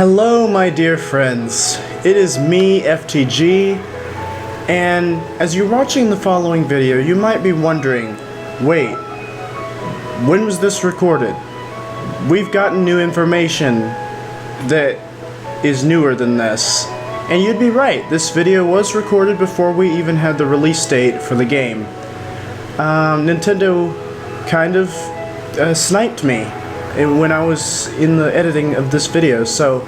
Hello my dear friends, it is me, FTG, and as you're watching the following video, you might be wondering, wait, when was this recorded? We've gotten new information that is newer than this. And you'd be right, this video was recorded before we even had the release date for the game. Nintendo kind of sniped me when I was in the editing of this video, so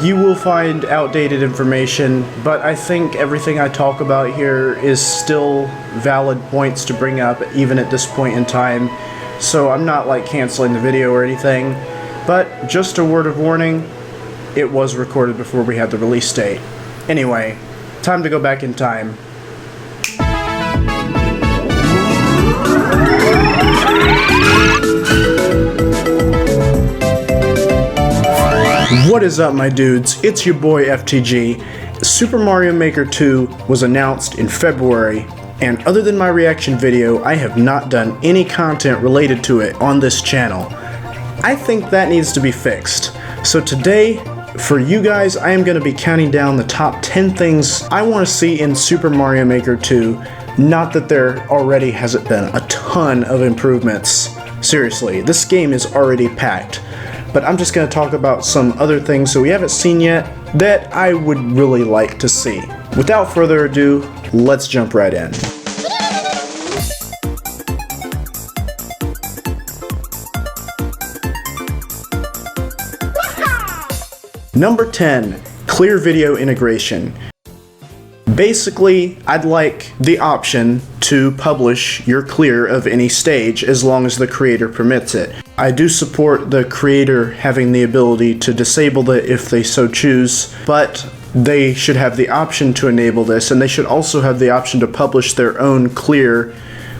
you will find outdated information, but I think everything I talk about here is still valid points to bring up even at this point in time, so I'm not like canceling the video or anything, but just a word of warning, it was recorded before we had the release date. Anyway, time to go back in time. What is up my dudes, it's your boy FTG. Super Mario Maker 2 was announced in February, and other than my reaction video, I have not done any content related to it on this channel. I think that needs to be fixed. So today, for you guys, I am going to be counting down the top 10 things I want to see in Super Mario Maker 2. Not that there already hasn't been a ton of improvements. Seriously, this game is already packed. But I'm just going to talk about some other things that we haven't seen yet that I would really like to see. Without further ado, let's jump right in. Number 10, clear video integration. Basically, I'd like the option to publish your clear of any stage as long as the creator permits it. I do support the creator having the ability to disable it if they so choose, but they should have the option to enable this, and they should also have the option to publish their own clear,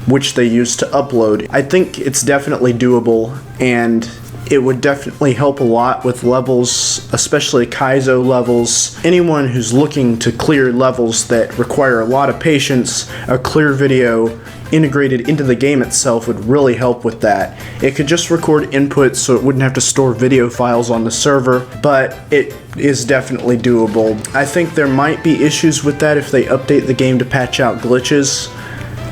which they use to upload. I think it's definitely doable, and it would definitely help a lot with levels, especially Kaizo levels. Anyone who's looking to clear levels that require a lot of patience, a clear video integrated into the game itself would really help with that. It could just record inputs so it wouldn't have to store video files on the server, but it is definitely doable. I think there might be issues with that if they update the game to patch out glitches.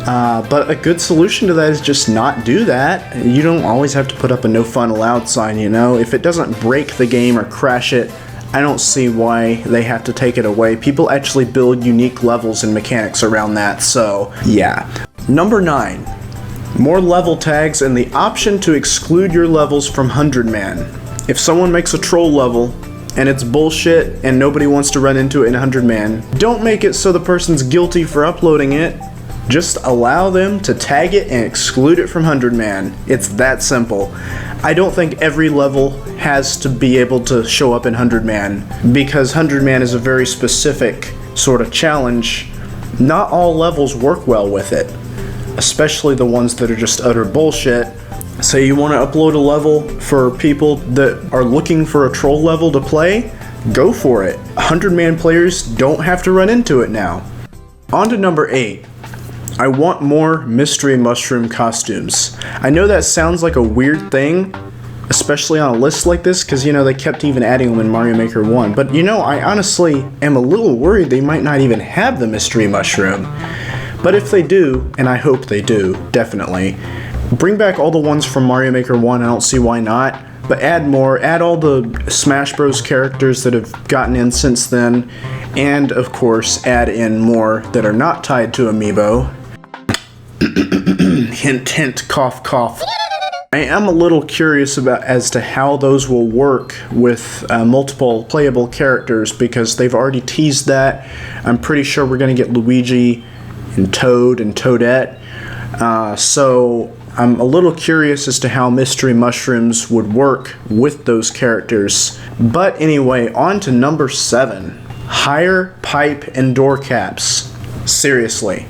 But a good solution to that is just not do that. You don't always have to put up a no fun allowed sign, you know? If it doesn't break the game or crash it, I don't see why they have to take it away. People actually build unique levels and mechanics around that, so yeah. Number 9, more level tags and the option to exclude your levels from 100-man. If someone makes a troll level, and it's bullshit and nobody wants to run into it in 100-man, don't make it so the person's guilty for uploading it. Just allow them to tag it and exclude it from 100-man. It's that simple. I don't think every level has to be able to show up in 100-man, because 100-man is a very specific sort of challenge. Not all levels work well with it, especially the ones that are just utter bullshit. Say you want to upload a level for people that are looking for a troll level to play, go for it. 100-man players don't have to run into it now. On to number 8. I want more mystery mushroom costumes. I know that sounds like a weird thing, especially on a list like this, because you know they kept even adding them in Mario Maker 1, but you know, I honestly am a little worried they might not even have the mystery mushroom. But if they do, and I hope they do, definitely, bring back all the ones from Mario Maker 1, I don't see why not, but add more, add all the Smash Bros characters that have gotten in since then, and of course add in more that are not tied to Amiibo. Hint, hint, cough, cough. I am a little curious as to how those will work with multiple playable characters, because they've already teased that. I'm pretty sure we're going to get Luigi and Toad and Toadette. So I'm a little curious as to how mystery mushrooms would work with those characters. But anyway, on to number 7. Higher pipe and door caps. Seriously.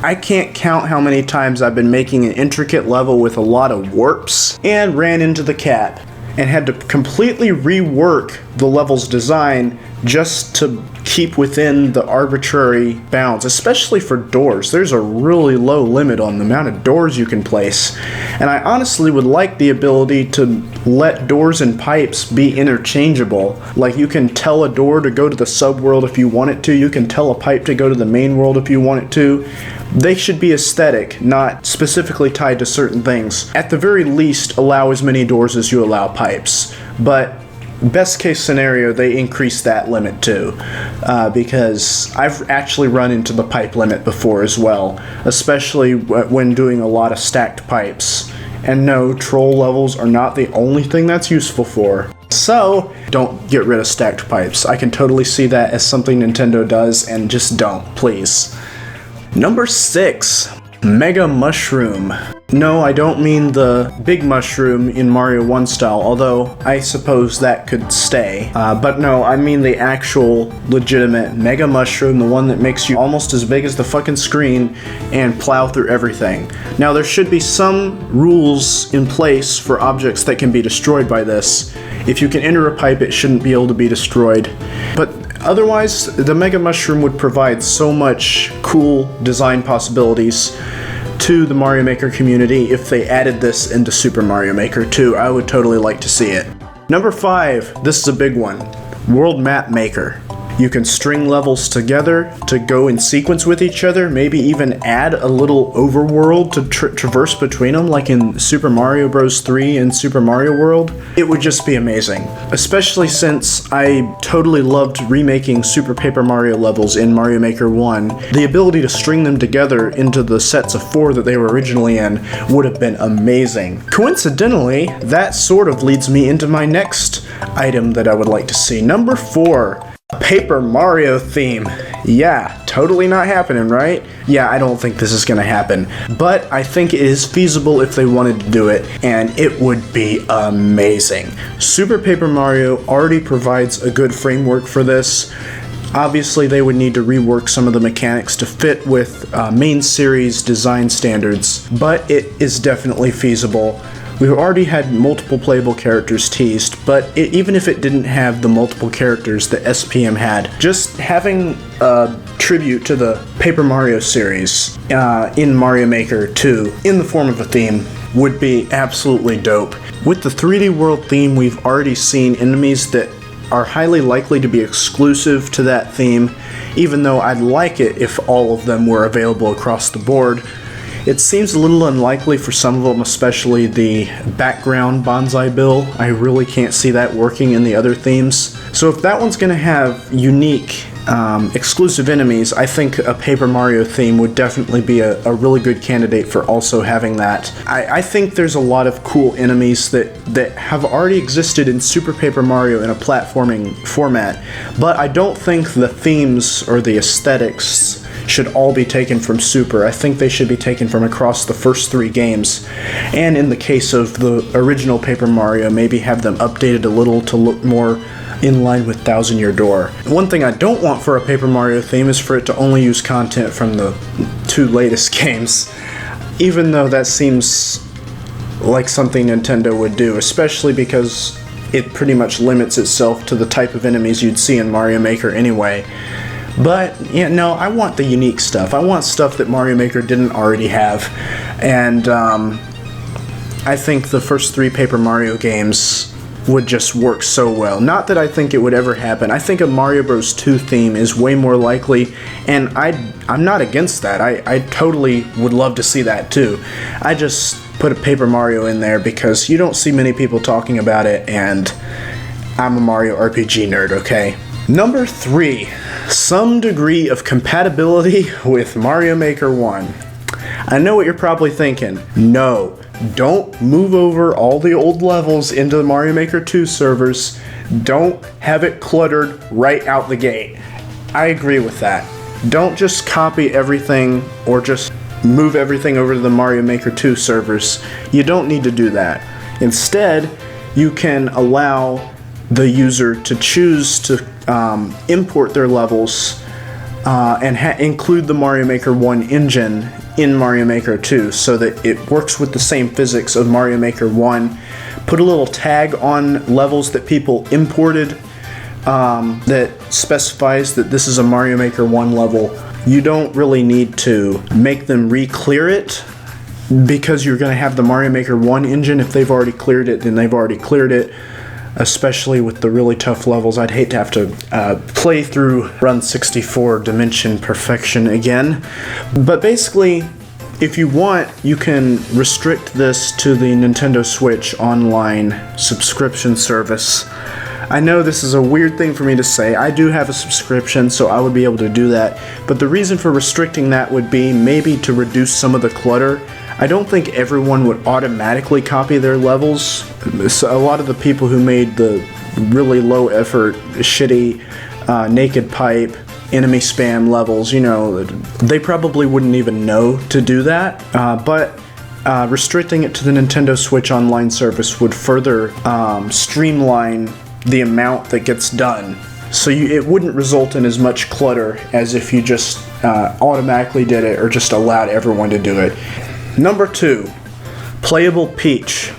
I can't count how many times I've been making an intricate level with a lot of warps and ran into the cap and had to completely rework the level's design just to keep within the arbitrary bounds, especially for doors. There's a really low limit on the amount of doors you can place, and I honestly would like the ability to let doors and pipes be interchangeable. Like, you can tell a door to go to the subworld if you want it to, you can tell a pipe to go to the main world if you want it to. They should be aesthetic, not specifically tied to certain things. At the very least, allow as many doors as you allow pipes, but best case scenario, they increase that limit too, because I've actually run into the pipe limit before as well, especially when doing a lot of stacked pipes. And no, troll levels are not the only thing that's useful for. So, don't get rid of stacked pipes. I can totally see that as something Nintendo does, and just don't, please. Number 6, Mega Mushroom. No, I don't mean the big mushroom in Mario 1 style, although I suppose that could stay. But no, I mean the actual legitimate Mega Mushroom, the one that makes you almost as big as the fucking screen and plow through everything. Now, there should be some rules in place for objects that can be destroyed by this. If you can enter a pipe, it shouldn't be able to be destroyed. But otherwise, the Mega Mushroom would provide so much cool design possibilities to the Mario Maker community. If they added this into Super Mario Maker 2, I would totally like to see it. Number 5, this is a big one, World Map Maker. You can string levels together to go in sequence with each other, maybe even add a little overworld to traverse between them, like in Super Mario Bros. 3 and Super Mario World. It would just be amazing, especially since I totally loved remaking Super Paper Mario levels in Mario Maker 1. The ability to string them together into the sets of 4 that they were originally in would have been amazing. Coincidentally, that sort of leads me into my next item that I would like to see. Number 4. Paper Mario theme. Yeah, totally not happening, right? Yeah, I don't think this is gonna happen, but I think it is feasible if they wanted to do it, and it would be amazing. Super Paper Mario already provides a good framework for this. Obviously, they would need to rework some of the mechanics to fit with main series design standards, but it is definitely feasible. We've already had multiple playable characters teased, but even if it didn't have the multiple characters that SPM had, just having a tribute to the Paper Mario series in Mario Maker 2 in the form of a theme would be absolutely dope. With the 3D World theme, we've already seen enemies that are highly likely to be exclusive to that theme, even though I'd like it if all of them were available across the board. It seems a little unlikely for some of them, especially the background bonsai bill. I really can't see that working in the other themes. So if that one's going to have unique, exclusive enemies, I think a Paper Mario theme would definitely be a really good candidate for also having that. I think there's a lot of cool enemies that have already existed in Super Paper Mario in a platforming format, but I don't think the themes or the aesthetics should all be taken from Super. I think they should be taken from across the first 3 games, and in the case of the original Paper Mario, maybe have them updated a little to look more in line with Thousand Year Door. One thing I don't want for a Paper Mario theme is for it to only use content from the 2 latest games, even though that seems like something Nintendo would do, especially because it pretty much limits itself to the type of enemies you'd see in Mario Maker anyway. But, yeah, no, I want the unique stuff. I want stuff that Mario Maker didn't already have. And I think the first 3 Paper Mario games would just work so well. Not that I think it would ever happen. I think a Mario Bros. 2 theme is way more likely, and I'm not against that. I totally would love to see that too. I just put a Paper Mario in there because you don't see many people talking about it, and I'm a Mario RPG nerd, okay? Number 3, some degree of compatibility with Mario Maker 1. I know what you're probably thinking. No, don't move over all the old levels into the Mario Maker 2 servers. Don't have it cluttered right out the gate. I agree with that. Don't just copy everything or just move everything over to the Mario Maker 2 servers. You don't need to do that. Instead, you can allow the user to choose to import their levels and include the Mario Maker 1 engine in Mario Maker 2 so that it works with the same physics of Mario Maker 1. Put a little tag on levels that people imported that specifies that this is a Mario Maker 1 level, you don't really need to make them re-clear it, because you're going to have the Mario Maker 1 engine. If they've already cleared it, then they've already cleared it, especially with the really tough levels. I'd hate to have to play through Run 64 Dimension Perfection again. But basically, if you want, you can restrict this to the Nintendo Switch online subscription service. I know this is a weird thing for me to say. I do have a subscription, so I would be able to do that. But the reason for restricting that would be maybe to reduce some of the clutter. I don't think everyone would automatically copy their levels. So a lot of the people who made the really low effort, shitty, naked pipe, enemy spam levels, you know, they probably wouldn't even know to do that. But restricting it to the Nintendo Switch online service would further streamline the amount that gets done. So it wouldn't result in as much clutter as if you just automatically did it or just allowed everyone to do it. Number 2, Playable Peach.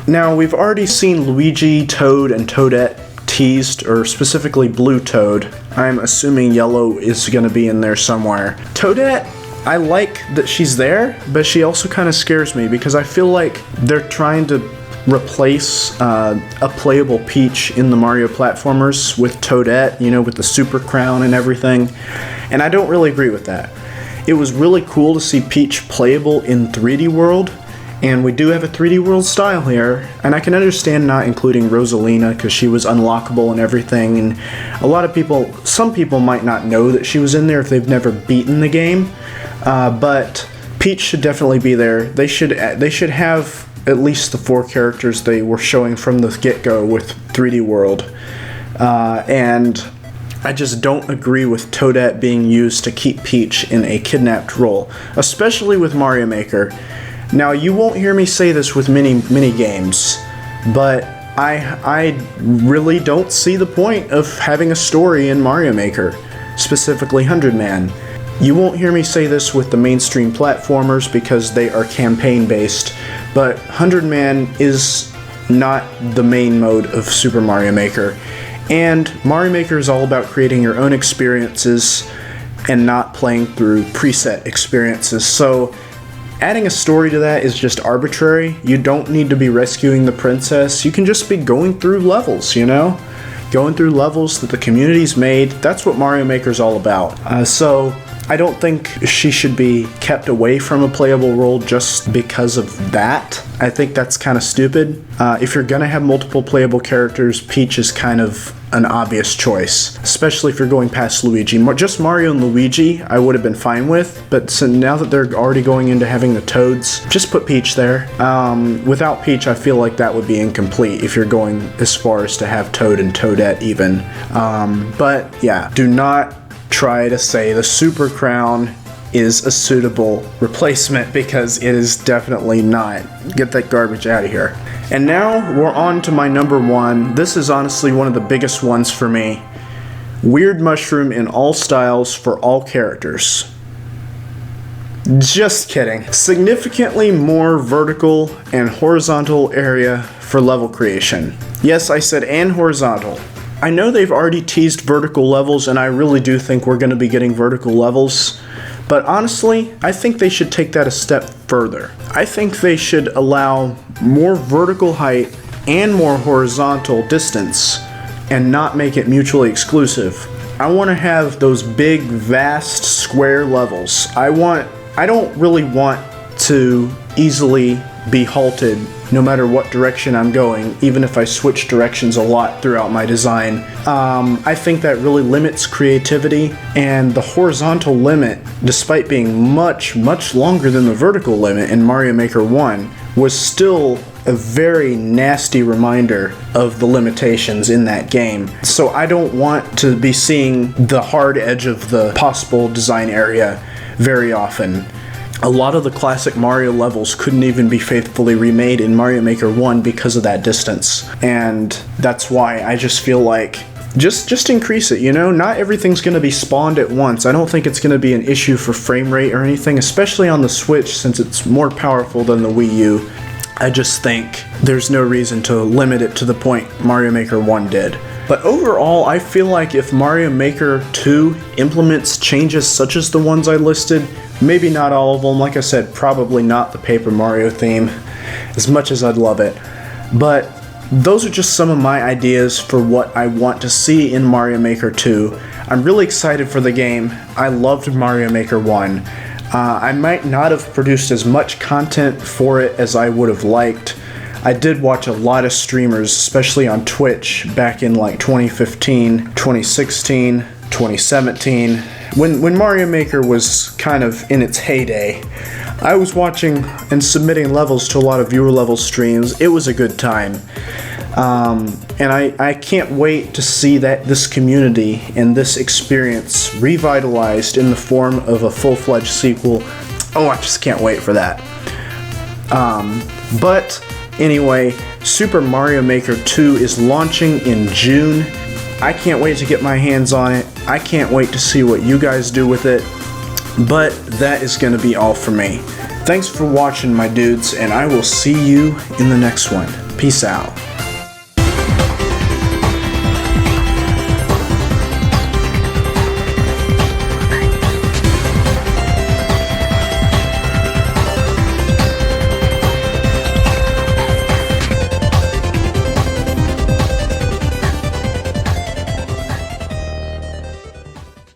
Now, we've already seen Luigi, Toad, and Toadette teased, or specifically Blue Toad. I'm assuming Yellow is going to be in there somewhere. Toadette, I like that she's there, but she also kind of scares me because I feel like they're trying to replace a playable Peach in the Mario platformers with Toadette, you know, with the super crown and everything, and I don't really agree with that. It was really cool to see Peach playable in 3D World, and we do have a 3D World style here, and I can understand not including Rosalina because she was unlockable and everything, and a lot of people, some people might not know that she was in there if they've never beaten the game, but Peach should definitely be there. They should have at least the 4 characters they were showing from the get-go with 3D World, and I just don't agree with Toadette being used to keep Peach in a kidnapped role, especially with Mario Maker. Now, you won't hear me say this with many games, but I really don't see the point of having a story in Mario Maker, specifically 100 Man. You won't hear me say this with the mainstream platformers because they are campaign-based, but 100 Man is not the main mode of Super Mario Maker. And Mario Maker is all about creating your own experiences and not playing through preset experiences. So adding a story to that is just arbitrary. You don't need to be rescuing the princess. You can just be going through levels, you know? Going through levels that the community's made. That's what Mario Maker's all about. So I don't think she should be kept away from a playable role just because of that. I think that's kind of stupid. If you're gonna have multiple playable characters, Peach is kind of an obvious choice, especially if you're going past Luigi. Just Mario and Luigi I would have been fine with, but so now that they're already going into having the Toads, just put Peach there. Without Peach, I feel like that would be incomplete if you're going as far as to have Toad and Toadette even. But yeah, do not try to say the Super Crown is a suitable replacement because it is definitely not. Get that garbage out of here. And now we're on to my number 1. This is honestly one of the biggest ones for me. Weird Mushroom in all styles for all characters. Just kidding. Significantly more vertical and horizontal area for level creation. Yes, I said and horizontal. I know they've already teased vertical levels, and I really do think we're going to be getting vertical levels, but honestly, I think they should take that a step further. I think they should allow more vertical height and more horizontal distance, and not make it mutually exclusive. I want to have those big, vast, square levels. I don't really want to easily be halted no matter what direction I'm going, even if I switch directions a lot throughout my design. I think that really limits creativity, and the horizontal limit, despite being much longer than the vertical limit in Mario Maker 1, was still a very nasty reminder of the limitations in that game. So I don't want to be seeing the hard edge of the possible design area very often. A lot of the classic Mario levels couldn't even be faithfully remade in Mario Maker 1 because of that distance. And that's why I just feel like just increase it, you know? Not everything's going to be spawned at once. I don't think it's going to be an issue for frame rate or anything, especially on the Switch since it's more powerful than the Wii U. I just think there's no reason to limit it to the point Mario Maker 1 did. But overall, I feel like if Mario Maker 2 implements changes such as the ones I listed, maybe not all of them, like I said, probably not the Paper Mario theme, as much as I'd love it. But those are just some of my ideas for what I want to see in Mario Maker 2. I'm really excited for the game. I loved Mario Maker 1. I might not have produced as much content for it as I would have liked. I did watch a lot of streamers, especially on Twitch, back in like 2015, 2016, 2017, when Mario Maker was kind of in its heyday. I was watching and submitting levels to a lot of viewer level streams. It was a good time. And I can't wait to see this community and this experience revitalized in the form of a full-fledged sequel. Oh, I just can't wait for that. But anyway, Super Mario Maker 2 is launching in June. I can't wait to get my hands on it. I can't wait to see what you guys do with it. But that is going to be all for me. Thanks for watching, my dudes, and I will see you in the next one. Peace out.